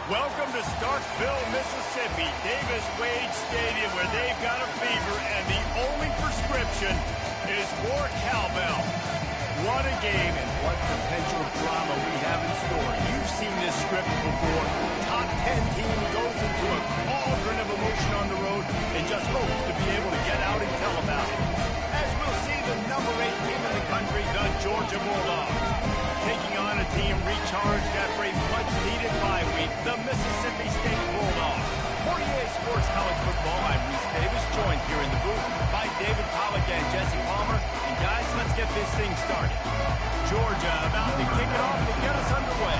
Welcome to Starkville, Mississippi, Davis Wade Stadium, where they've got a fever, and the only prescription is more cowbell. What a game and what potential drama we have in store. You've seen this script before. Top 10 team goes into a cauldron of emotion on the road and just hopes to be able to get out and tell about it. As we'll see the number 8 team in the country, the Georgia Bulldogs, taking on a team recharged after a much-needed bye week, the Mississippi State Bulldogs. 48 Sports College Football, I'm Reese Davis, joined here in the booth by David Pollack and Jesse Palmer. And guys, let's get this thing started. Georgia about to kick it off to get us underway.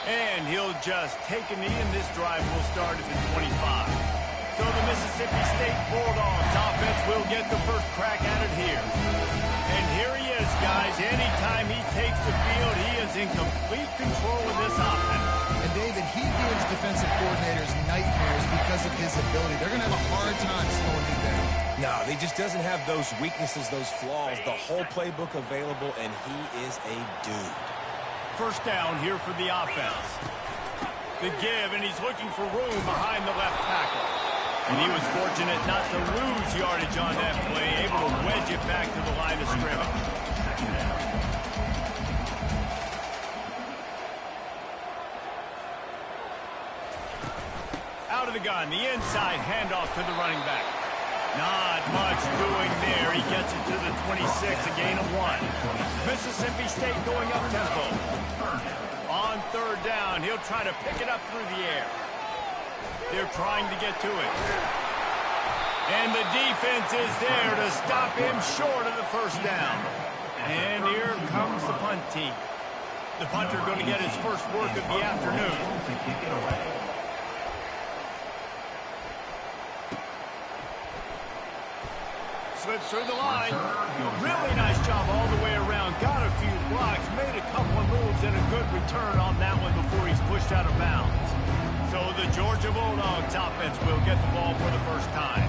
And he'll just take a knee, and this drive will start at the 25. So the Mississippi State Bulldogs offense will get the first crack at it here. And here he is, guys. Anytime he takes the field, he is in complete control of this offense. And David, he gives defensive coordinators nightmares because of his ability. They're going to have a hard time slowing him down. No, he just doesn't have those weaknesses, those flaws, the whole playbook available, and he is a dude. First down here for the offense. The give, and he's looking for room behind the left tackle. And he was fortunate not to lose yardage on that play, able to wedge it back to the line of scrimmage. Out of the gun, the inside handoff to the running back. Not much doing there. He gets it to the 26, a gain of 1. Mississippi State going up tempo. On third down, he'll try to pick it up through the air. They're trying to get to it. And the defense is there to stop him short of the first down. And here comes the punt team. The punter going to get his first work of the afternoon. Slips through the line. Really nice job all the way around. Got a few blocks, made a couple of moves, and a good return on that one before he's pushed out of bounds. So the Georgia Bulldogs offense will get the ball for the first time.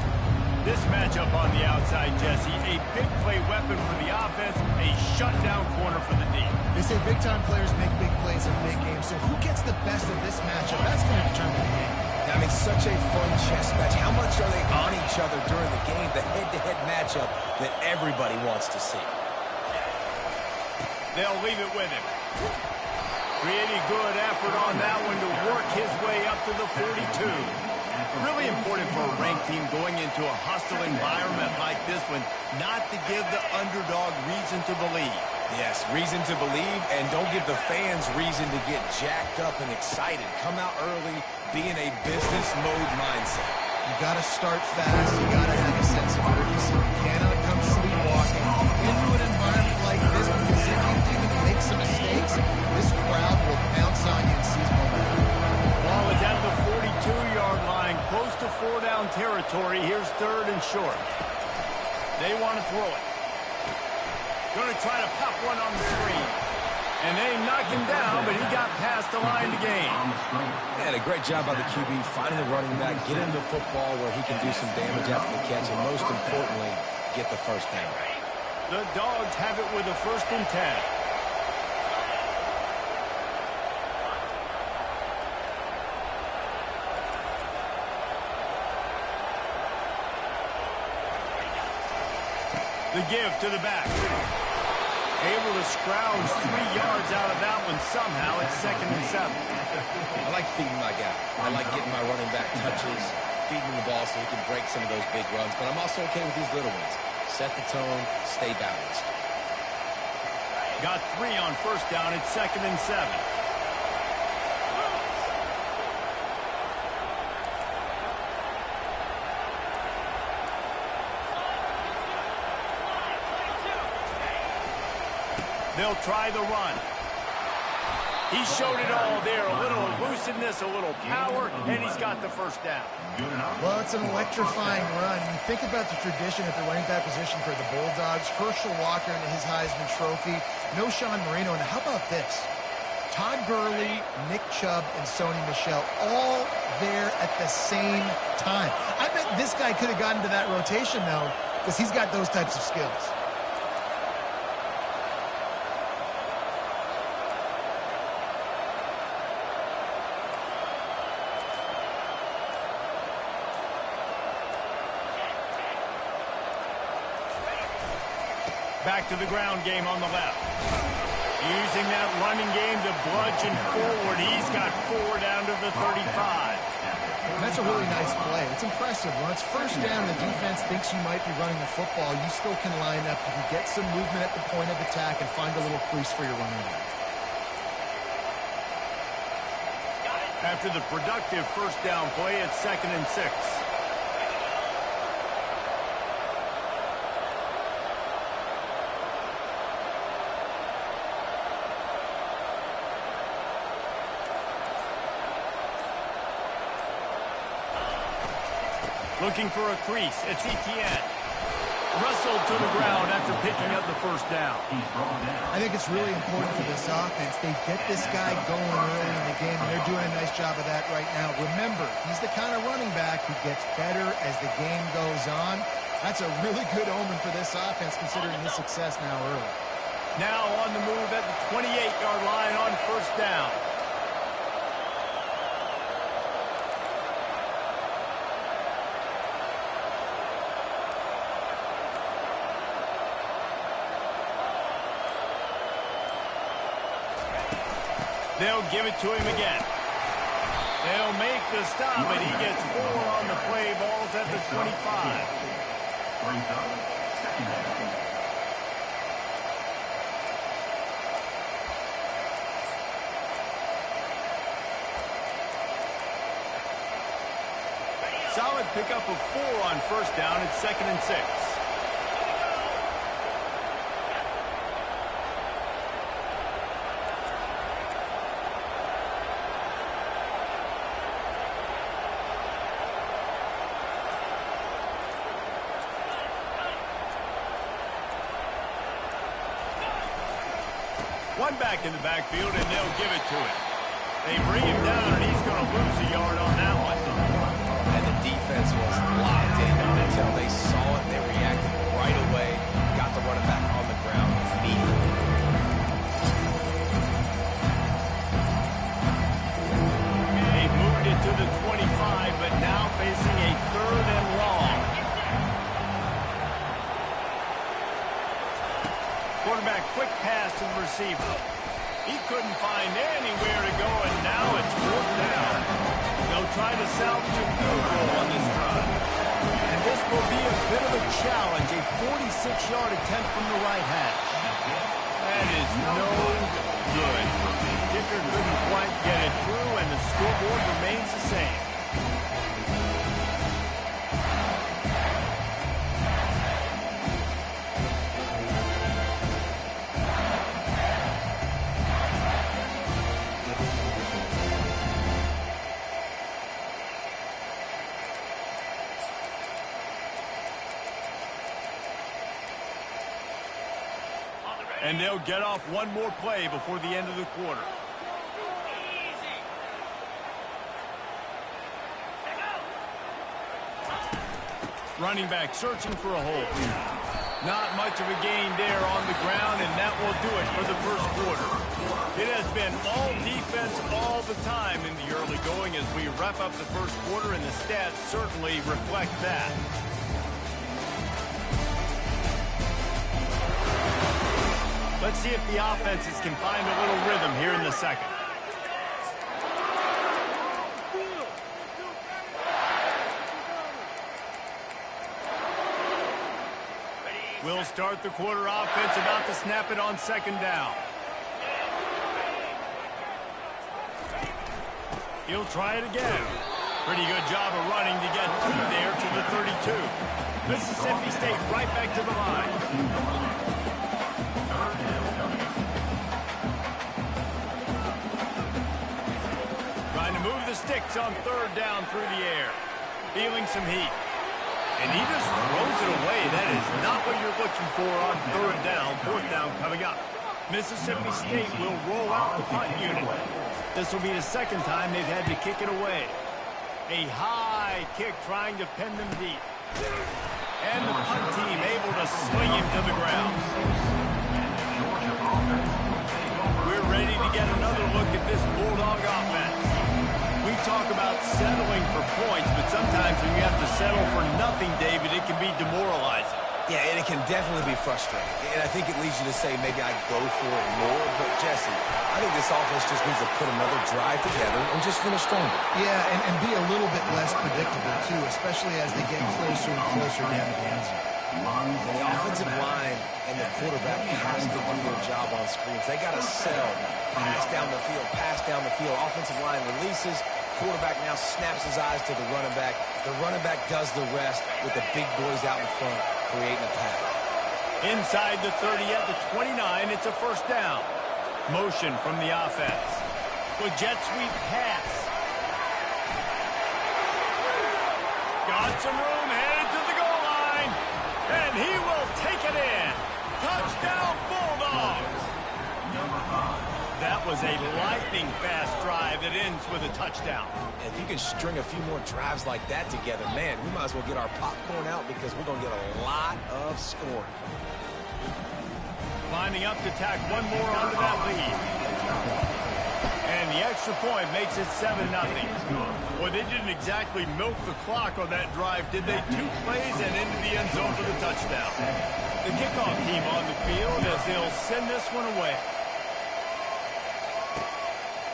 This matchup on the outside, Jesse, a big play weapon for the offense, a shutdown corner for the D. They say big-time players make big plays in big games, so who gets the best of this matchup? That's going to determine the game. I mean, such a fun chess match. How much are they on each other during the game? The head-to-head matchup that everybody wants to see. They'll leave it with him. Pretty good effort on that one to work his way up to the 42. Really important for a ranked team going into a hostile environment like this one, not to give the underdog reason to believe. Yes, reason to believe, and don't give the fans reason to get jacked up and excited. Come out early, be in a business mode mindset. You got to start fast. You got to have a sense of urgency. You cannot come sleepwalking into an environment like this, because if you even make some mistakes, this crowd will pounce on you and seize momentum. Ball is at the 42-yard line, close to 4-down territory. Here's third and short. They want to throw it. Going to try to pop one on the screen. And they knocked him down, but he got past the line to gain. And a great job by the QB, finding the running back, get him the football where he can do some damage after the catch, and most importantly, get the first down. The Dogs have it with a 1st and 10. The give to the back. Able to scrounge 3 yards out of that one somehow. It's 2nd and 7. I like feeding my guy. I like getting my running back touches, feeding him the ball so he can break some of those big runs. But I'm also okay with these little ones. Set the tone, stay balanced. Got 3 on first down. It's 2nd and 7. They'll try the run. He showed it all there. A little elusiveness, a little power, and he's got the first down. Well, it's an electrifying run. You think about the tradition at the running back position for the Bulldogs. Herschel Walker and his Heisman Trophy. No Sean Marino. And how about this? Todd Gurley, Nick Chubb, and Sony Michel all there at the same time. I bet this guy could have gotten to that rotation, though, because he's got those types of skills. Back to the ground game on the left. Using that running game to bludgeon forward. He's got 4 down to the 35. That's a really nice play. It's impressive. When it's first down, the defense thinks you might be running the football. You still can line up. You can get some movement at the point of attack and find a little crease for your running back. After the productive first down play, it's 2nd and 6. Looking for a crease. It's Etienne. Russell to the ground after picking up the first down. I think it's really important for this offense. They get this guy going early in the game, and they're doing a nice job of that right now. Remember, he's the kind of running back who gets better as the game goes on. That's a really good omen for this offense, considering his success now early. Now on the move at the 28-yard line on first down. They'll give it to him again. They'll make the stop, and he gets 4 on the play. Ball's at the 25. Solid pickup of 4 on first down. It's 2nd and 6. One back in the backfield, and they'll give it to him. They bring him down, and he's going to lose a yard on that one. And the defense was locked in until they saw it. They reacted right away, got the running back on the ground immediately. They've moved it to the 25, but now facing a 3rd and long. Quarterback, quick pass to the receiver. He couldn't find anywhere to go, and now it's 4th down. They'll try to salvage a field goal on this drive. And this will be a bit of a challenge, a 46-yard attempt from the right hash. That is no good. Kicker couldn't quite get it through, and the scoreboard remains the same. And they'll get off one more play before the end of the quarter. Running back searching for a hole. Not much of a gain there on the ground, and that will do it for the first quarter. It has been all defense all the time in the early going as we wrap up the first quarter, and the stats certainly reflect that. Let's see if the offenses can find a little rhythm here in the second. We'll start the quarter offense about to snap it on 2nd down. He'll try it again. Pretty good job of running to get through there to the 32. Mississippi State right back to the line. Move the sticks on 3rd down through the air. Feeling some heat. And he just throws it away. That is not what you're looking for on 3rd down. 4th down coming up. Mississippi State will roll out the punt unit. This will be the 2nd time they've had to kick it away. A high kick trying to pin them deep. And the punt team able to swing him to the ground. We're ready to get another look at this Bulldog offense. We talk about settling for points, but sometimes when you have to settle for nothing, David, it can be demoralizing. Yeah, and it can definitely be frustrating. And I think it leads you to say maybe I'd go for it more. But, Jesse, I think this offense just needs to put another drive together and just finish stronger. Yeah, and be a little bit less predictable, too, especially as they get closer and closer down to the end zone. And the offensive line and the quarterback has to do their job on screens. They got to sell. Pass down the field, pass down the field. Offensive line releases. Quarterback now snaps his eyes to the running back. The running back does the rest with the big boys out in front, creating a pass. Inside the 30 at the 29, it's a first down. Motion from the offense. The jet sweep pass. Got some room, headed to the goal line. And he will take it in. Touchdown, Bulldogs. That was a lightning-fast drive that ends with a touchdown. If you can string a few more drives like that together, man, we might as well get our popcorn out because we're going to get a lot of scoring. Lining up to tack one more onto that lead. And the extra point makes it 7-0. Well, they didn't exactly milk the clock on that drive, did they? 2 plays and into the end zone for the touchdown. The kickoff team on the field as they'll send this one away.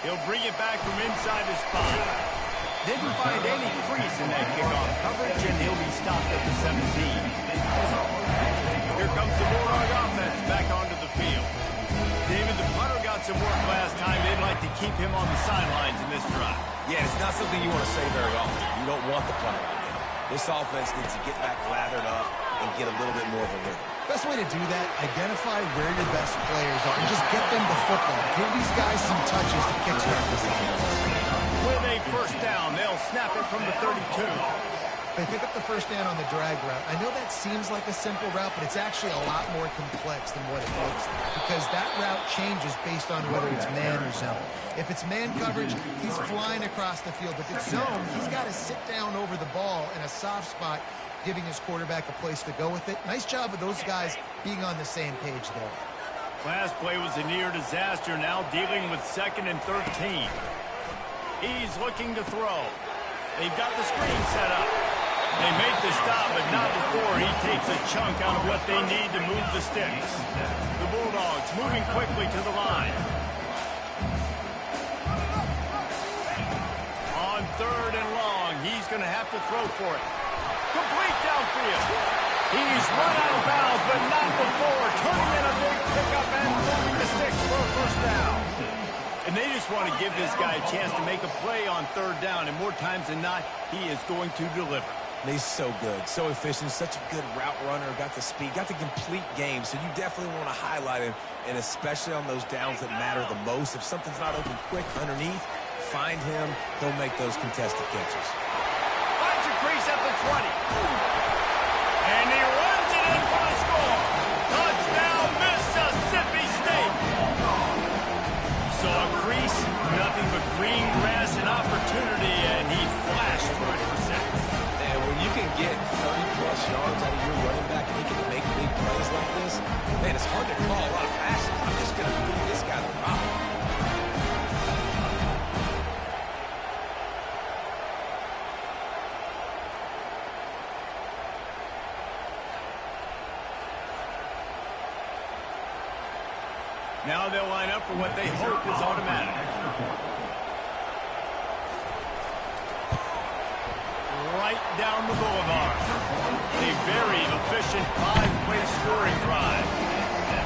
He'll bring it back from inside his spot. Didn't find any crease in that kickoff coverage, and he'll be stopped at the 17. Here comes the Bulldog offense back onto the field. David, the punter got some work last time. They'd like to keep him on the sidelines in this drive. Yeah, it's not something you want to say very often. You don't want the punter. This offense needs to get back lathered up and get a little bit more of a rhythm. Best way to do that, identify where your best players are and just get them the football. Give these guys some touches to kickstart this offense. With a first down, they'll snap it from the 32. They pick up the first down on the drag route. I know that seems like a simple route, but it's actually a lot more complex than what it looks like because that route changes based on whether it's man or zone. If it's man coverage, he's flying across the field. If it's zone, he's got to sit down over the ball in a soft spot, giving his quarterback a place to go with it. Nice job of those guys being on the same page there. Last play was a near disaster, now dealing with 2nd and 13. He's looking to throw. They've got the screen set up. They make the stop, but not before he takes a chunk out of what they need to move the sticks. The Bulldogs moving quickly to the line. On 3rd and long, he's going to have to throw for it. Complete downfield. He's run out of bounds, but not before. Turning in a big pickup and moving the sticks for a first down. And they just want to give this guy a chance to make a play on 3rd down, and more times than not, he is going to deliver. And he's so good, so efficient, such a good route runner, got the speed, got the complete game, so you definitely want to highlight him, and especially on those downs that matter the most. If something's not open quick underneath, find him, he'll make those contested catches. Finds a crease at the 20. And he runs it in for the score. Touchdown, Mississippi State. So a crease, nothing but green grass and opportunity, and he flashed through it for 6. And when you can get 30-plus yards out of your running back and he can make big plays like this, man, it's hard to call a lot of passes. I'm just going to feed this guy the rock. Now they'll line up for what they hope is automatic. Right down the boulevard. A very efficient 5-play scoring drive.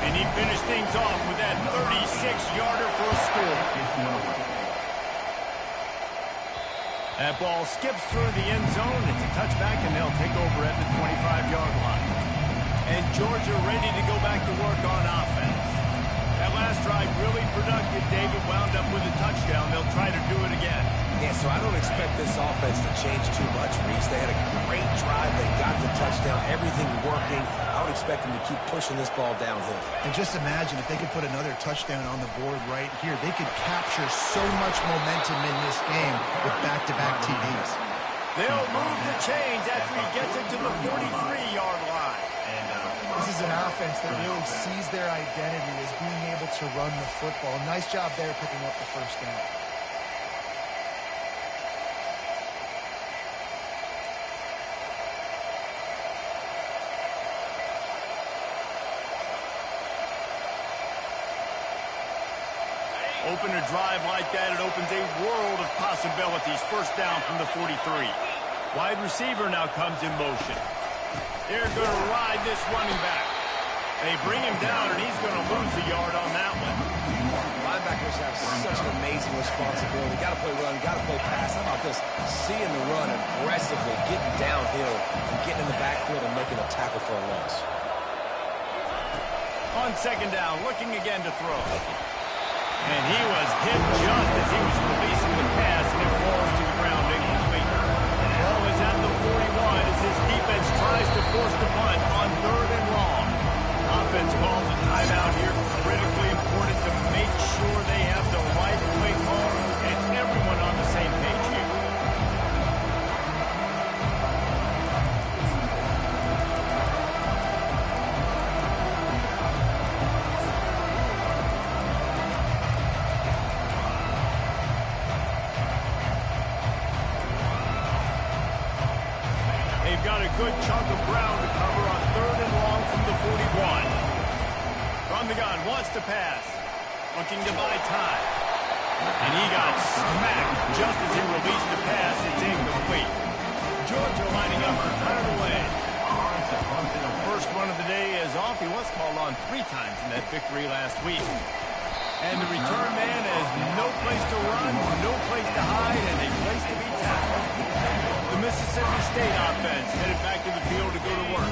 And he finished things off with that 36-yarder for a score. That ball skips through the end zone. It's a touchback, and they'll take over at the 25-yard line. And Georgia ready to go back to work on offense. That last drive really productive. David wound up with a touchdown. They'll try to do it again. Yeah, so I don't expect this offense to change too much, Reese. They had a great drive. They got the touchdown. Everything working. I would expect them to keep pushing this ball downhill. And just imagine if they could put another touchdown on the board right here. They could capture so much momentum in this game with back-to-back TDs. They'll move the chains after he gets it to the 43-yard line. This is an offense that really sees their identity as being able to run the football. Nice job there picking up the first down. Open a drive like that, it opens a world of possibilities. First down from the 43. Wide receiver now comes in motion. They're going to ride this running back. They bring him down, and he's going to lose a yard on that one. Linebackers have such an amazing responsibility. Got to play run, got to play pass. How about this? Seeing the run aggressively, getting downhill, and getting in the backfield and making a tackle for a loss. On second down, looking again to throw. And he was hit just as he was releasing the pass, and it falls to the ground incomplete. Ball is at the 41 as his defense tries to force the punt on third and long. Offense calls a timeout here. Critically important to make sure they have the right play call and everyone on the same page here. They've got a good chunk of ground to cover on third and long from the 41. From the gun, wants to pass. Looking to buy time. And he got smacked just as he released the pass. It's incomplete. Georgia lining up to cut it away. First one of the day is off. He was called on 3 times in that victory last week. And the return man has no place to run, no place to hide, and a place to be tackled. The Mississippi State offense headed back to the field to go to work.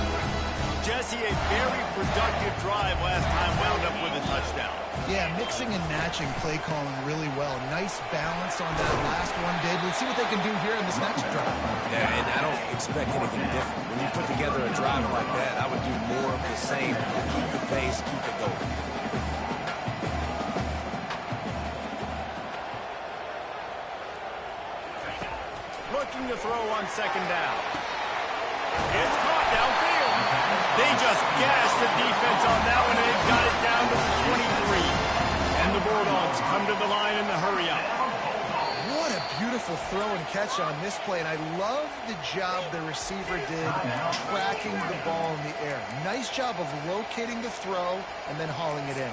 Jesse, a very productive drive last time, wound up with a touchdown. Yeah, mixing and matching play calling really well. Nice balance on that last one, Dave. Let's see what they can do here in this next drive. Yeah, and I don't expect anything different. When you put together a drive like that, I would do more of the same. Keep the pace, keep it going. Looking to throw on second down. It's caught downfield. They just gashed the defense on that one, and they've got it down to the 23. And the Bulldogs come to the line in the hurry up. What a beautiful throw and catch on this play, and I love the job the receiver did tracking the ball in the air. Nice job of locating the throw and then hauling it in.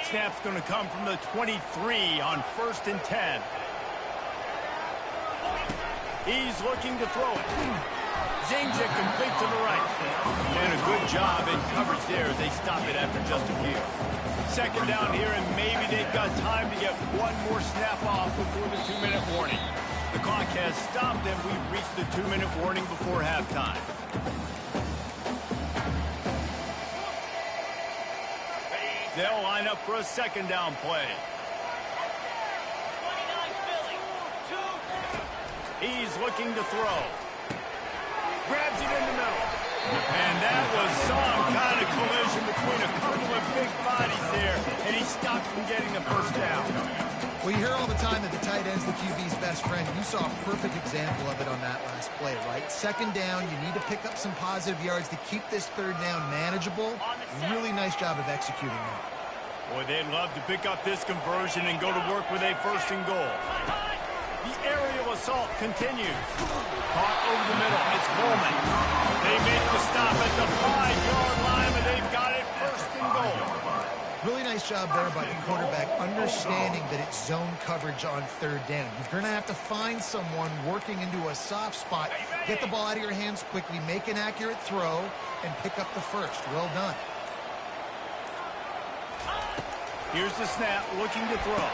Snap's going to come from the 23 on 1st and 10. He's looking to throw it. Zings it complete to the right. And a good job in coverage there as they stop it after just a few. Second down here, and maybe they've got time to get one more snap off before the 2-minute warning. The clock has stopped, and we've reached the 2-minute warning before halftime. They'll line up for a second down play. He's looking to throw. Grabs it in the middle. And that was some kind of collision between a couple of big bodies there, and he stopped from getting the first down. Well, you hear all the time that the tight end's the QB's best friend. You saw a perfect example of it on that last play, right? Second down, you need to pick up some positive yards to keep this third down manageable. Really nice job of executing that. Boy, they'd love to pick up this conversion and go to work with a 1st and goal. The aerial assault continues. Caught over the middle. It's Coleman. They make the stop at the 5-yard line, and they've got it 1st and goal. Really nice job there by the quarterback, understanding that it's zone coverage on third down. You're going to have to find someone working into a soft spot, get the ball out of your hands quickly, make an accurate throw, and pick up the first. Well done. Here's the snap, looking to throw.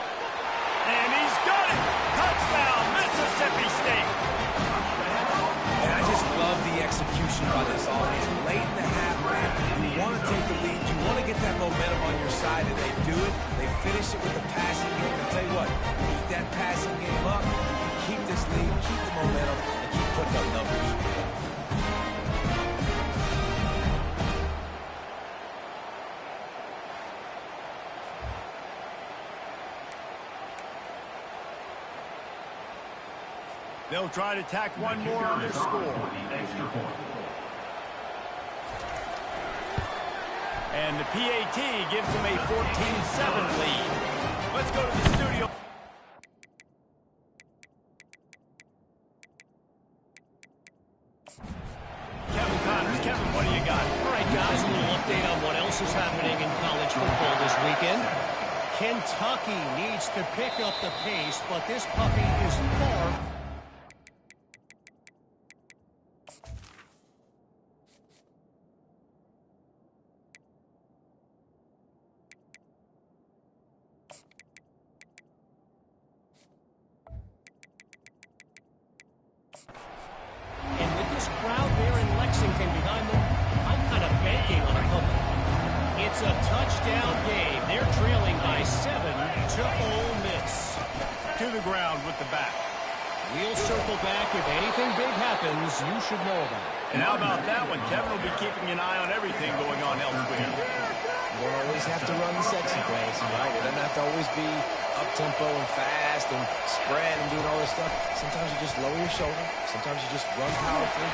And he's got it! Touchdown, Mississippi State! And I just love the execution by this offense. Late in the half, man, you want to take the lead. You want to get that momentum on your side, and they do it. They finish it with the passing game. And tell you what, keep that passing game up. Keep this lead, keep the momentum, and keep putting up numbers. They'll try to tack one more on their score. And the PAT gives them a 14-7 lead. Let's go to the studio. Kevin Connors. Kevin, what do you got? All right, guys, a little update on what else is happening in college football this weekend. Kentucky needs to pick up the pace, but this puppy is far. And with this crowd there in Lexington behind them, I'm kind of banking on a comeback. It's a touchdown game. They're trailing by 7 to Ole Miss. To the ground with the back. We'll circle back. If anything big happens, you should know about it. And how about that one? Kevin will be keeping an eye on everything going on elsewhere. You don't always have to run the sexy plays, right? It doesn't have to always be up-tempo and fast and spread and doing all this stuff. Sometimes you just lower your shoulder. Sometimes you just run powerfully.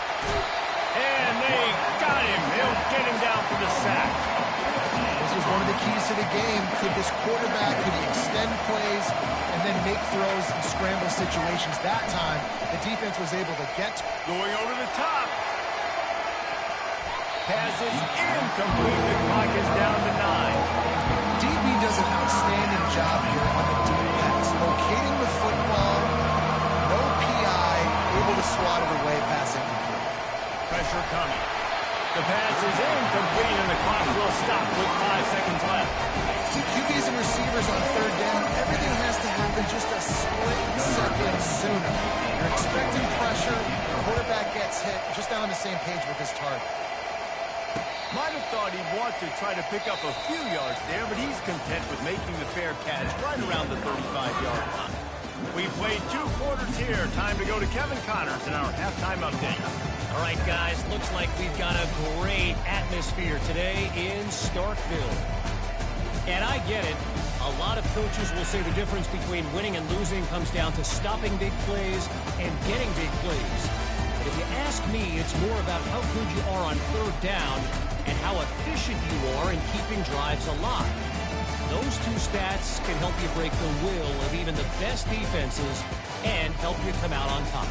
And they got him. He'll get him down for the sack. This was one of the keys to the game. Could this quarterback, could he extend plays and then make throws in scramble situations? That time, the defense was able to get Going over the top. Pass is incomplete. The clock is down to 9. DB does an outstanding job here on the deep pass. Locating the football, no PI, able to swat it away, passing. Pressure coming. The pass is incomplete, and the clock will stop with 5 seconds left. QBs and receivers on third down, everything has to happen just a split second sooner. You're expecting pressure, the quarterback gets hit, just not on the same page with his target. Might have thought he'd want to try to pick up a few yards there, but he's content with making the fair catch right around the 35-yard line. We played 2 quarters here. Time to go to Kevin Connors in our halftime update. All right, guys, looks like we've got a great atmosphere today in Starkville. And I get it. A lot of coaches will say the difference between winning and losing comes down to stopping big plays and getting big plays. But if you ask me, it's more about how good you are on third down and how efficient you are in keeping drives alive. Those 2 stats can help you break the will of even the best defenses and help you come out on top.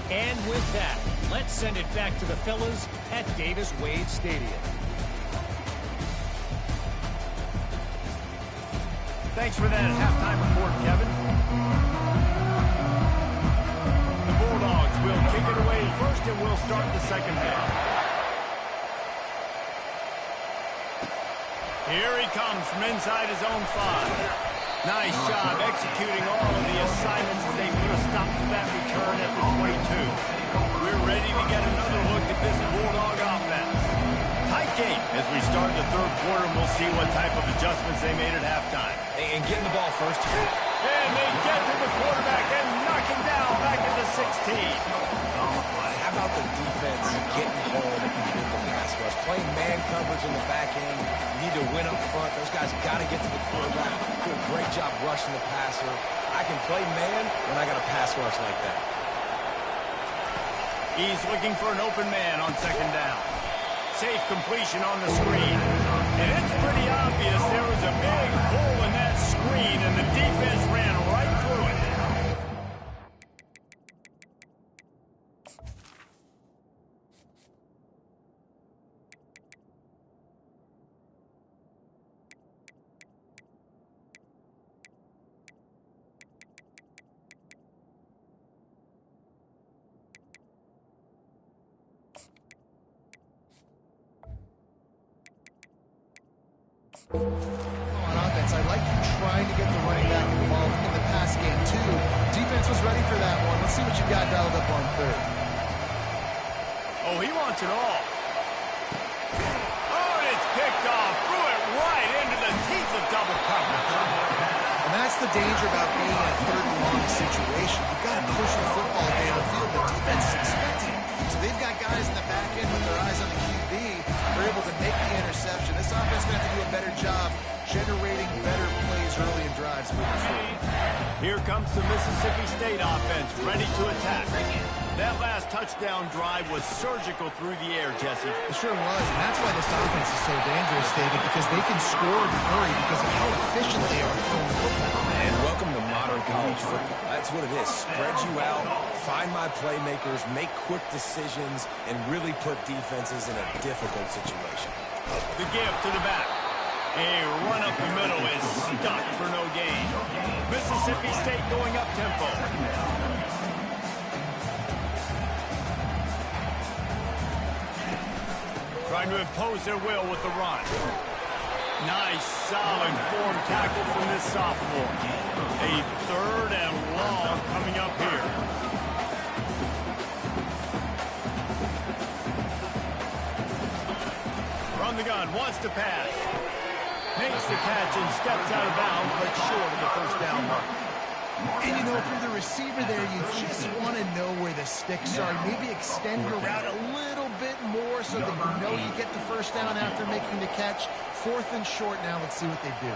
And with that, let's send it back to the fellas at Davis-Wade Stadium. Thanks for that halftime report, Kevin. The Bulldogs will kick it away first, and we'll start the second half. Here he comes from inside his own 5. Nice job executing all of the assignments as they put a stop to that return at the 22. We're ready to get another look at this Bulldog offense. Tight game as we start the third quarter, and we'll see what type of adjustments they made at halftime. And getting the ball first. And they get to the quarterback and knock him down back at the 16. How about the defense getting home with the pass rush? Playing man coverage in the back end. You need to win up front. Those guys got to get to the quarterback. Do a great job rushing the passer. I can play man when I got a pass rush like that. He's looking for an open man on second down. Safe completion on the screen. And it's pretty obvious there was a big hole in that screen, and the defense ran right through it. On offense, I like you trying to get the running back involved in the pass game, too. Defense was ready for that one. Let's see what you got dialed up on third. Oh, he wants it all. Oh, and it's picked off. Threw it right into the teeth of double coverage. And that's the danger about being in a third and long situation. You've got to push the football downfield. The defense is expecting it. So they've got guys in the back end with their eyes on the QB. They're able to make the interception. This offense is going to have to do a better job generating better plays early in drives moving forward. Here comes the Mississippi State offense, ready to attack. That last touchdown drive was surgical through the air, Jesse. It sure was, and that's why this offense is so dangerous, David, because they can score in a hurry because of how efficient they are throwing the football. And welcome to modern college football. That's what it is. Spread you out, find my playmakers, make quick decisions, and really put defenses in a difficult situation. The give to the back. A run up the middle is stopped for no gain. Mississippi State going up tempo. Trying to impose their will with the run. Nice, solid form tackle from this sophomore. A 3rd and long coming up here. From the gun, wants to pass. Makes the catch and steps out of bounds, but short of the first down mark. And, you know, for the receiver there, you just want to know where the sticks are. Maybe extend your route a little bit more so that you know you get the first down after making the catch. 4th and short now. Let's see what they do.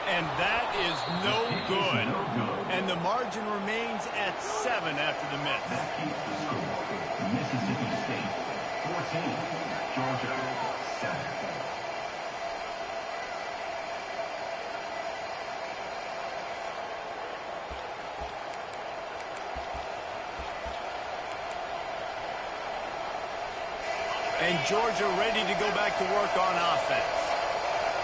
And that is no good. And the margin remains at 7 after the miss. Mississippi State, 14. Georgia, 7. And Georgia ready to go back to work on offense.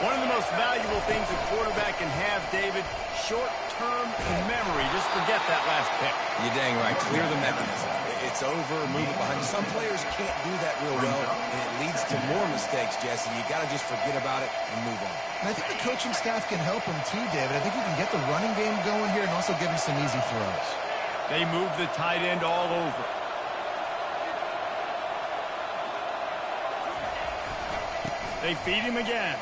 One of the most valuable things a quarterback can have, David, short-term memory. Just forget that last pick. You're dang right. Clear the mechanism. It's over, move it behind you. Some players can't do that real well, and it leads to more mistakes, Jesse. You got to just forget about it and move on. And I think the coaching staff can help him too, David. I think you can get the running game going here and also give him some easy throws. They move the tight end all over. They feed him again.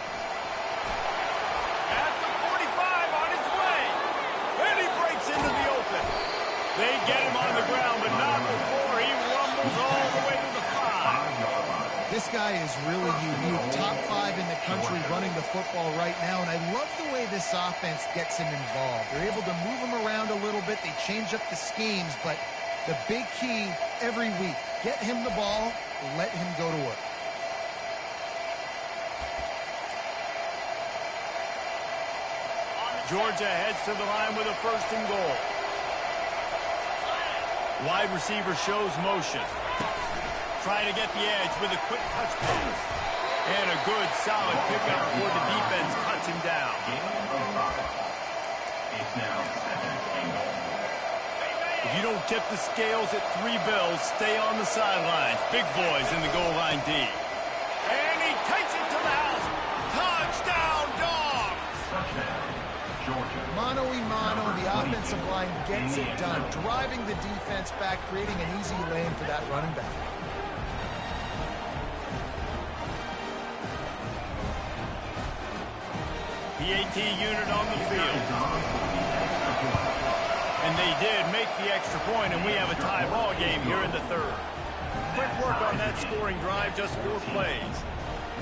At the 45 on his way. And he breaks into the open. They get him on the ground, but not before he rumbles all the way to the 5. This guy is really unique. Top 5 in the country running the football right now, and I love the way this offense gets him involved. They're able to move him around a little bit. They change up the schemes, but the big key every week, get him the ball, let him go to work. Georgia heads to the line with a 1st and goal. Wide receiver shows motion. Trying to get the edge with a quick touch pass. And a good, solid pickup before the defense cuts him down. It's now 2nd and goal. If you don't tip the scales at 3 bills, stay on the sidelines. Big boys in the goal line D. And he takes it to the house. Touchdown, Dogs! Touchdown, Georgia. Mano-a-mano, the offensive line gets it done, driving the defense back, creating an easy lane for that running back. PAT unit on the field. And they did make the extra point, and we have a tie ball game here in the 3rd. Quick work on that scoring drive, just 4 plays.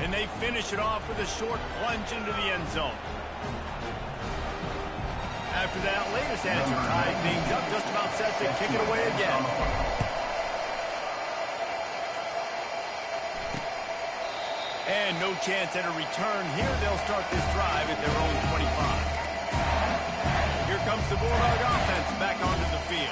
And they finish it off with a short plunge into the end zone. After that latest answer tied things up, just about set to kick it away again. And no chance at a return here. They'll start this drive at their own 25. Here comes the Bulldog offense back onto the field.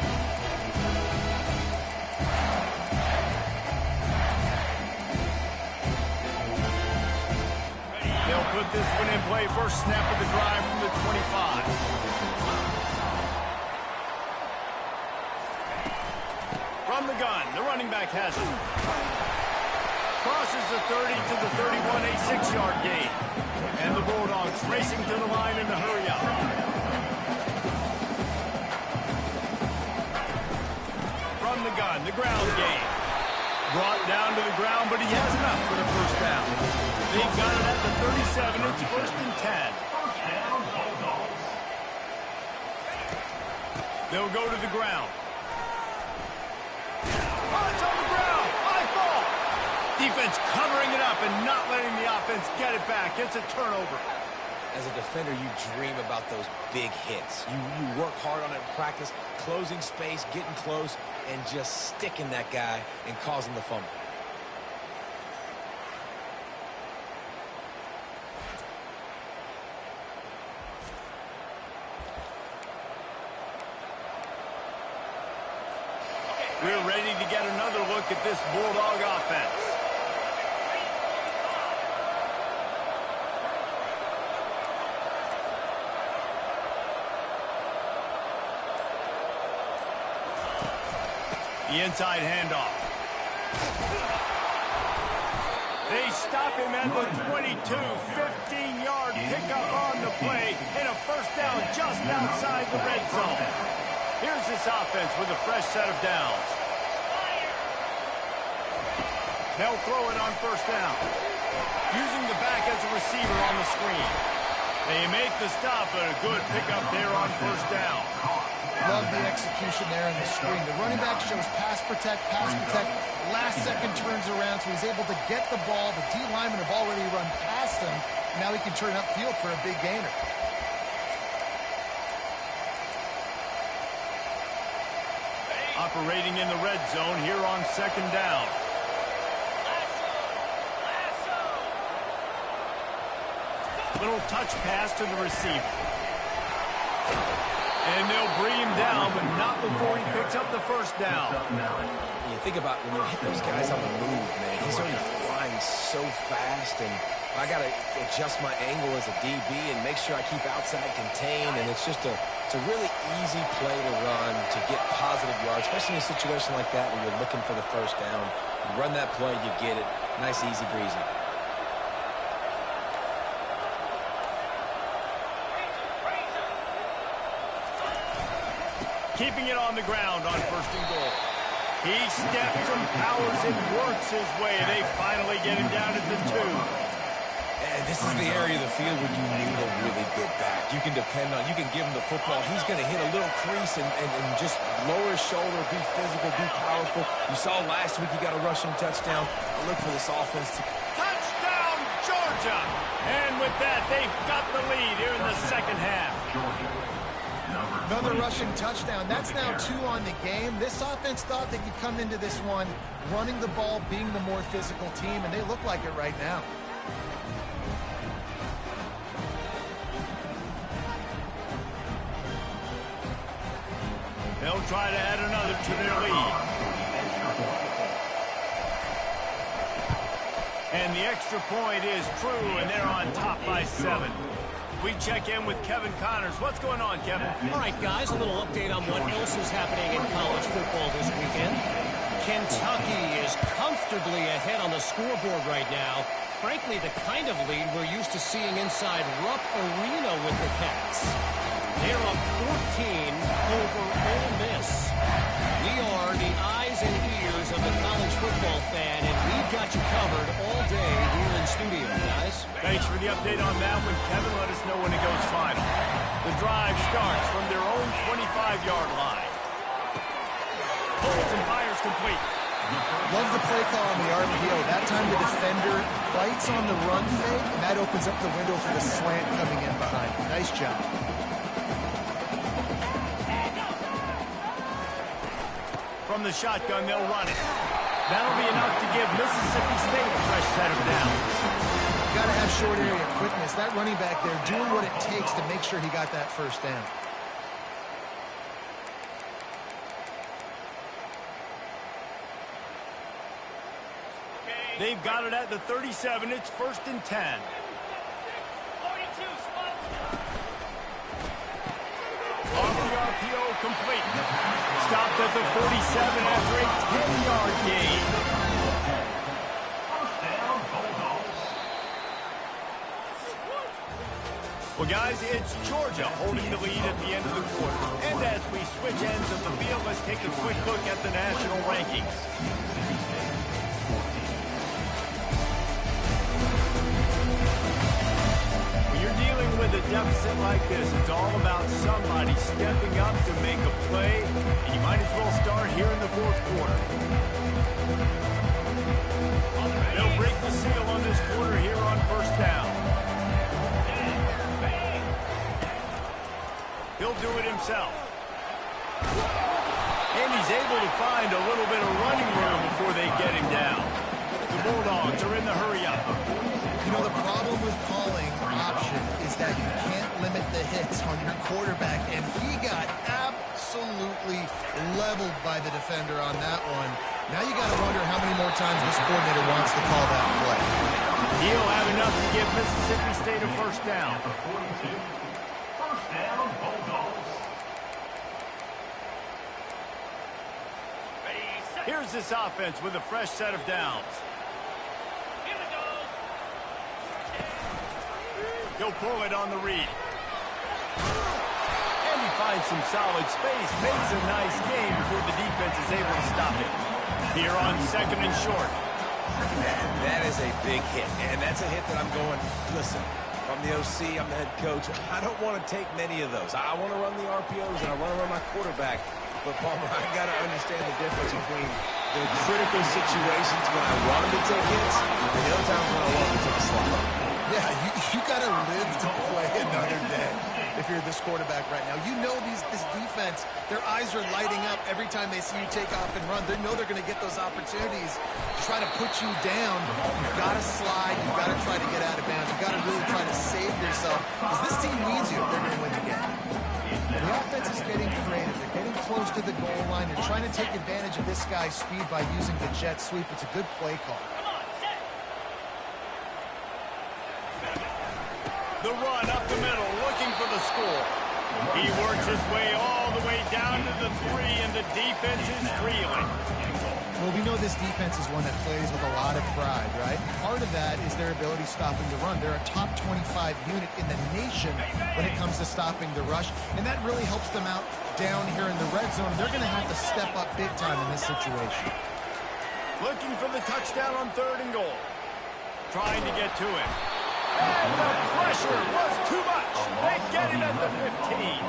They'll put this one in play. First snap of the drive from the 25. From the gun, the running back has it. Crosses the 30 to the 31, a 6-yard gain. And the Bulldogs racing to the line in the hurry up. From the gun, the ground game. Brought down to the ground, but he has enough for the first down. They've got it at the 37. It's 1st and 10. They'll go to the ground. Oh, it's on the ground. High ball. Defense covering it up and not letting the offense get it back. It's a turnover. As a defender, you dream about those big hits. You work hard on it in practice, closing space, getting close, and just sticking that guy and causing the fumble. We're ready to get another look at this Bulldog offense. The inside handoff. They stop him at the 22, 15-yard pickup on the play, and a first down just outside the red zone. Here's this offense with a fresh set of downs. They'll throw it on first down. Using the back as a receiver on the screen. They make the stop, but a good pickup there on first down. Love the execution there in the screen. The running back shows pass protect. Last second turns around, so he's able to get the ball. The D linemen have already run past him. Now he can turn upfield for a big gainer. Operating in the red zone here on second down. Little touch pass to the receiver. And they'll bring him down, but not before he picks up the first down. You think about when you hit those guys on the move, man. He's already flying so fast, and I got to adjust my angle as a DB and make sure I keep outside contained, and it's just it's a really easy play to run to get positive yards, especially in a situation like that where you're looking for the first down. You run that play, you get it. Nice, easy breezy. Keeping it on the ground on first and goal. He steps and powers and works his way. They finally get him down at the 2. And this is the area of the field where you need a really good back. You can depend on, you can give him the football. He's going to hit a little crease and just lower his shoulder, be physical, be powerful. You saw last week he got a rushing touchdown. I look for this offense to... Touchdown, Georgia! And with that, they've got the lead here in the second half. Another rushing touchdown. That's now 2 on the game. This offense thought they could come into this one running the ball, being the more physical team, and they look like it right now. They'll try to add another to their lead. And the extra point is true, and they're on top by 7. We check in with Kevin Connors. What's going on, Kevin? All right, guys, a little update on what else is happening in college football this weekend. Kentucky is comfortably ahead on the scoreboard right now. Frankly, the kind of lead we're used to seeing inside Rupp Arena with the Cats. They're up 14 over Ole Miss. We are the eyes and ears of the college football fan, and we've got you covered all day here in studio, guys. Thanks for the update on that one, Kevin. Let us know when it goes final. The drive starts from their own 25-yard line. Holds and fires complete. Love the play call on the RPO. That time the defender bites on the run fake, and that opens up the window for the slant coming in behind. Nice job. From the shotgun, they'll run it. That'll be enough to give Mississippi State a fresh set of downs. Got to have short area quickness. That running back there doing what it takes to make sure he got that first down. They've got it at the 37. It's 1st and 10. Off the RPO, complete. Stopped at the 47 after a 10-yard gain. Well, guys, it's Georgia holding the lead at the end of the quarter. And as we switch ends of the field, let's take a quick look at the national rankings. When you're dealing with a deficit like this, it's all about somebody stepping up to make a play, and you might as well start here in the 4th quarter. They'll break the seal on this quarter here on first down. He'll do it himself. And he's able to find a little bit of running room before they get him down. The Bulldogs are in the hurry-up. You know, the problem with calling option is that you can't limit the hits on your quarterback, and he got absolutely leveled by the defender on that one. Now you got to wonder how many more times this coordinator wants to call that play. He'll have enough to give Mississippi State a first down. For 42. First down, Bulldogs. Here's this offense with a fresh set of downs. He'll pull it on the read. And he finds some solid space, makes a nice game before the defense is able to stop it. Here on 2nd and short. Man, that is a big hit, and that's a hit that I'm going, listen, from the OC, I'm the head coach. I don't want to take many of those. I want to run the RPOs, and I want to run my quarterback. But, Palmer, I got to understand the difference between the critical situations when I want him to take hits and the other times when I want him to take a slot. Yeah, you got to live to play another day if you're this quarterback right now. You know this defense, their eyes are lighting up every time they see you take off and run. They know they're going to get those opportunities to try to put you down. You've got to slide. You've got to try to get out of bounds. You've got to really try to save yourself because this team needs you if they're going to win the game. The offense is getting creative. They're getting close to the goal line. They're trying to take advantage of this guy's speed by using the jet sweep. It's a good play call. The run up the middle, looking for the score. He works his way all the way down to the 3, and the defense is reeling. Well, we know this defense is one that plays with a lot of pride, right? Part of that is their ability stopping the run. They're a top 25 unit in the nation when it comes to stopping the rush, and that really helps them out down here in the red zone. They're going to have to step up big time in this situation. Looking for the touchdown on 3rd and goal. Trying to get to him. And the pressure was too much. They get him at the 15.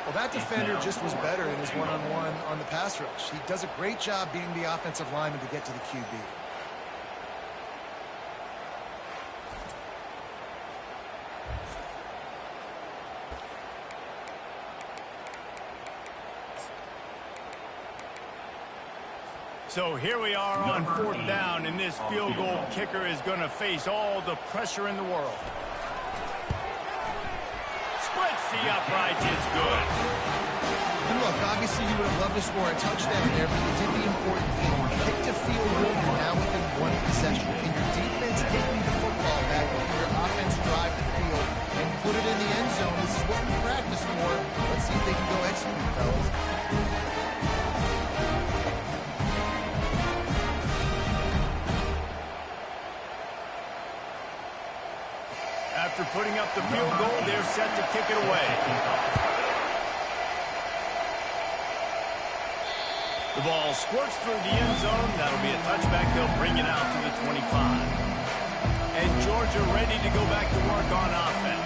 Well, that defender just was better in his one-on-one on the pass rush. He does a great job beating the offensive lineman to get to the QB. So here we are on 4th down, and this field goal kicker is going to face all the pressure in the world. Splits the uprights, it's good. And look, obviously you would have loved to score a touchdown there, but you did the important thing. You kicked a field goal, you're now within 1 possession. Can your defense get you the football back? Can your offense drive the field and put it in the end zone? This is what we practice for. Let's see if they can go execute, fellas. After putting up the field goal, they're set to kick it away. The ball squirts through the end zone. That'll be a touchback. They'll bring it out to the 25. And Georgia ready to go back to work on offense.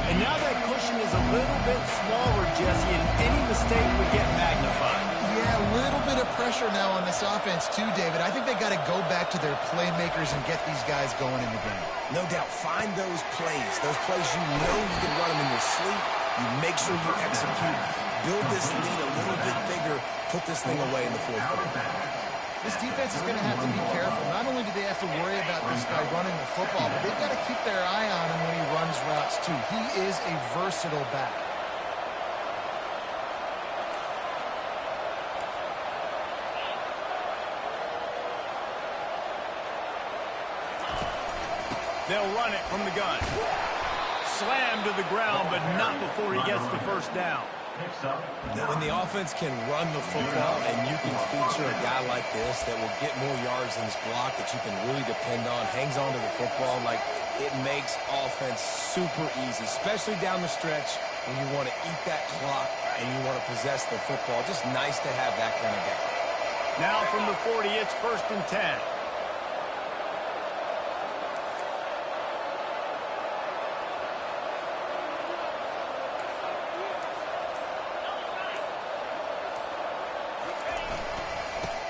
And now that cushion is a little bit smaller, Jesse, and any mistake would get magnified. Yeah, a little bit of pressure now on this offense too, David. I think they got to go back to their playmakers and get these guys going in the game. No doubt, find those plays you know you can run them in your sleep. You make sure you execute. Build this lead a little bit bigger. Put this thing away in the 4th quarter. This defense is going to have to be careful. Not only do they have to worry about this guy running the football, but they've got to keep their eye on him when he runs routes too. He is a versatile back. They'll run it from the gun. Slammed to the ground, but not before he gets the first down. When the offense can run the football and you can feature a guy like this that will get more yards in this block that you can really depend on, hangs on to the football, like it makes offense super easy, especially down the stretch when you want to eat that clock and you want to possess the football. Just nice to have that kind of guy. Now from the 40, it's 1st and 10.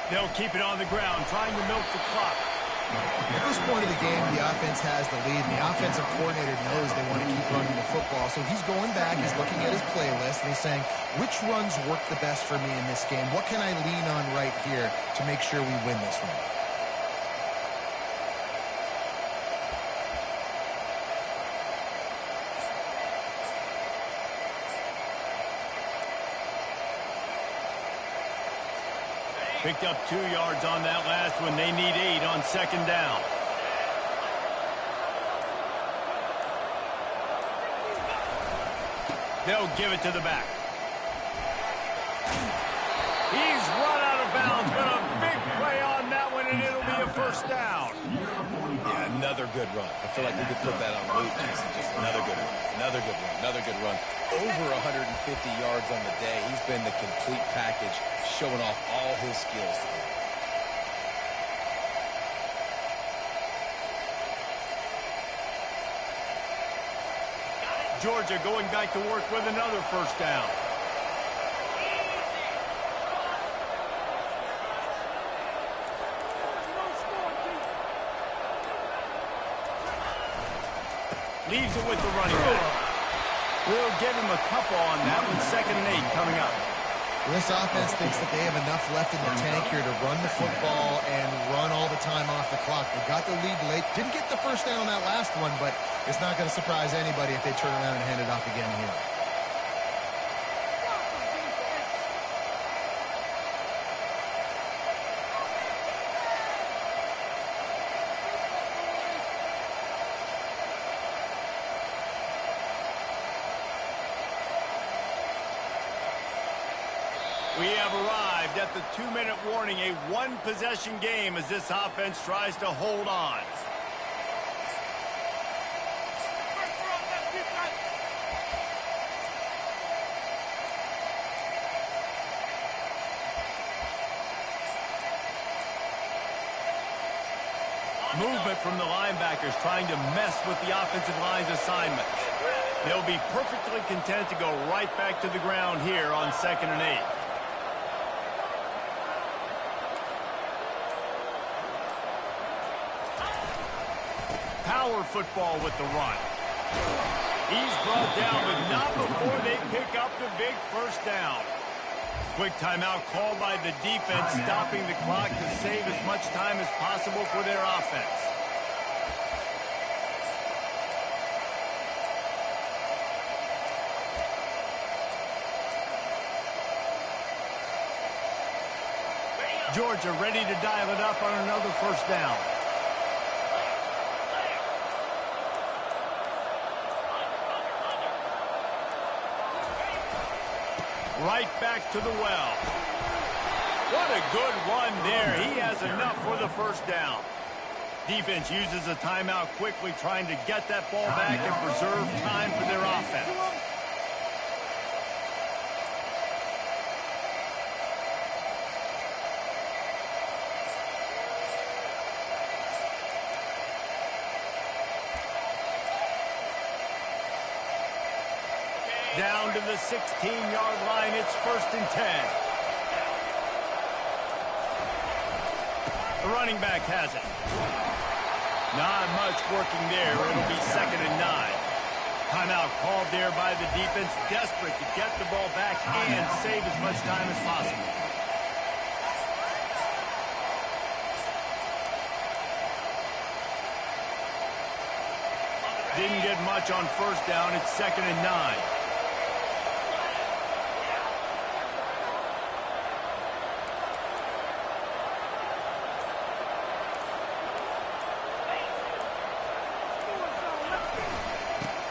They'll keep it on the ground, trying to milk the clock. At this point of the game, the offense has the lead, and the offensive coordinator knows they want to keep running the football. So he's going back, he's looking at his playlist, and he's saying, which runs work the best for me in this game? What can I lean on right here to make sure we win this one? Picked up 2 yards on that last one. They need 8 on second down. They'll give it to the back. He's run out of bounds, but a big play on that one, and it'll be a first down. Yeah, another good run. I feel like we could put that on loop, Jason. Just another good run, another good run, another good run. Over 150 yards on the day. He's been the complete package, showing off all his skills today. Georgia going back to work with another first down. Leaves it with the running back. We'll give him a couple on that one. 2nd and 8 coming up. This offense thinks that they have enough left in the tank here to run the football and run all the time off the clock. They got the lead late. Didn't get the first down on that last one, but it's not going to surprise anybody if they turn around and hand it off again here. We have arrived at the 2-minute warning, a one-possession game as this offense tries to hold on. Movement from the linebackers trying to mess with the offensive line's assignments. They'll be perfectly content to go right back to the ground here on 2nd and 8. Power football with the run. He's brought down, but not before they pick up the big first down. Quick timeout called by the defense, stopping the clock to save as much time as possible for their offense. Georgia ready to dial it up on another first down. Right back to the well. What a good run there. He has enough for the first down. Defense uses a timeout quickly, trying to get that ball back and preserve time for their offense. Down to the 16-yard line. It's 1st and 10. The running back has it. Not much working there. It'll be 2nd and 9. Timeout called there by the defense, desperate to get the ball back and save as much time as possible. Didn't get much on first down. It's 2nd and 9.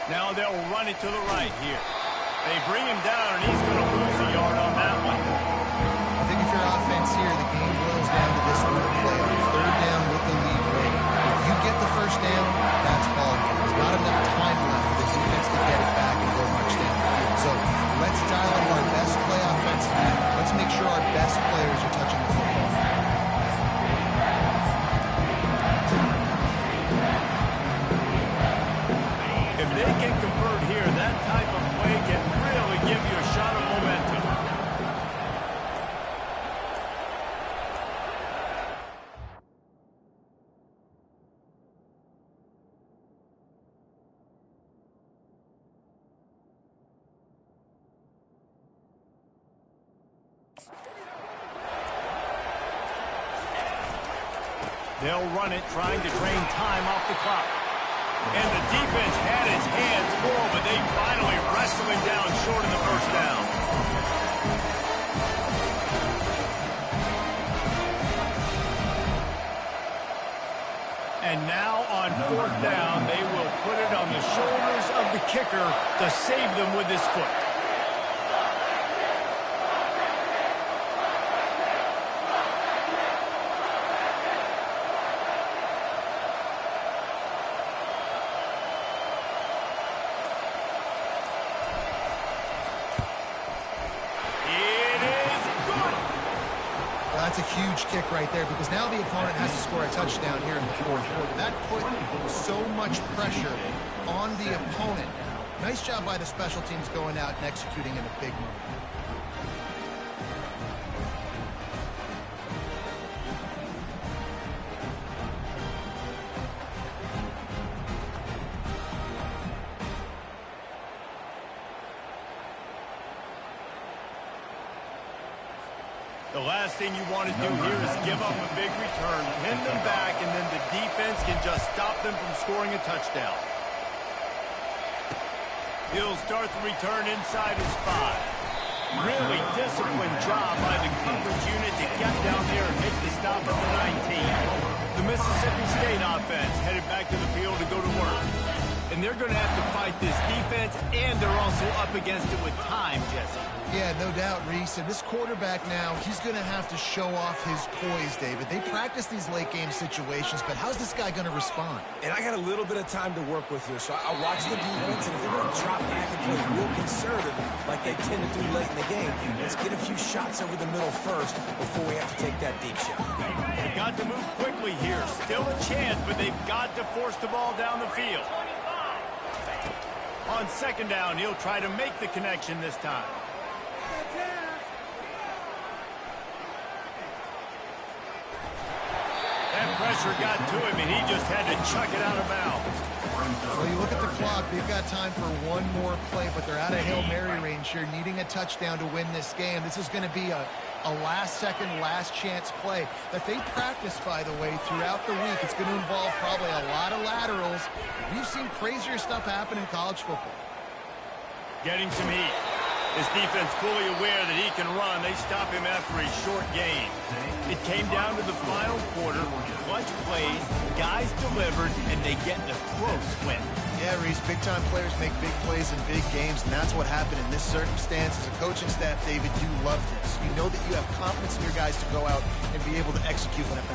Now they'll run it to the right here. They bring him down, and he's going to lose a yard on that one. I think if you're offense here, the game boils down to this one play on 3rd down with the lead late. If you get the first down, that's ball game. There's not enough time left for the defense to get it back and go much down the field. So let's dial up our best play offensively. Let's make sure our best players are touching the football. If they can convert here, that type of play can really give you a shot of momentum. They'll run it, trying to drain time off the clock. And the defense had his hands full, but they finally wrestle him down short of the first down. on 4th down, they will put it on the shoulders of the kicker to save them with his foot. That's a huge kick right there because now the opponent has to score a touchdown here in the fourth quarter. That put so much pressure on the opponent. Nice job by the special teams going out and executing in a big moment. The last thing you want to do here is give up a big return, pin them back, and then the defense can just stop them from scoring a touchdown. He'll start the return inside his 5. Really disciplined job by the coverage unit to get down there and make the stop at the 19. The Mississippi State offense headed back to the field to go to work. And they're going to have to fight this defense, and they're also up against it with time, Jesse. Yeah, no doubt, Reese. And this quarterback now, he's going to have to show off his poise, David. They practice these late-game situations, but how's this guy going to respond? And I got a little bit of time to work with here, so I'll watch the defense, and if they're going to drop back and play real conservative like they tend to do late in the game, let's get a few shots over the middle first before we have to take that deep shot. They've got to move quickly here. Still a chance, but they've got to force the ball down the field. On 2nd down, he'll try to make the connection this time. That pressure got to him, and he just had to chuck it out of bounds. Well, you look at the clock, they've got time for one more play, but they're out of Hail Mary range here, needing a touchdown to win this game. This is going to be a last-second, last-chance play that they practice, by the way, throughout the week. It's going to involve probably a lot of laterals. We've seen crazier stuff happen in college football. Getting some heat. His defense fully aware that he can run. They stop him after a short gain. It came down to the final quarter. Clutch plays, guys delivered, and they get a close win. Yeah, Reese, big-time players make big plays in big games, and that's what happened in this circumstance. As a coaching staff, David, you love this. You know that you have confidence in your guys to go out and be able to execute when it matters.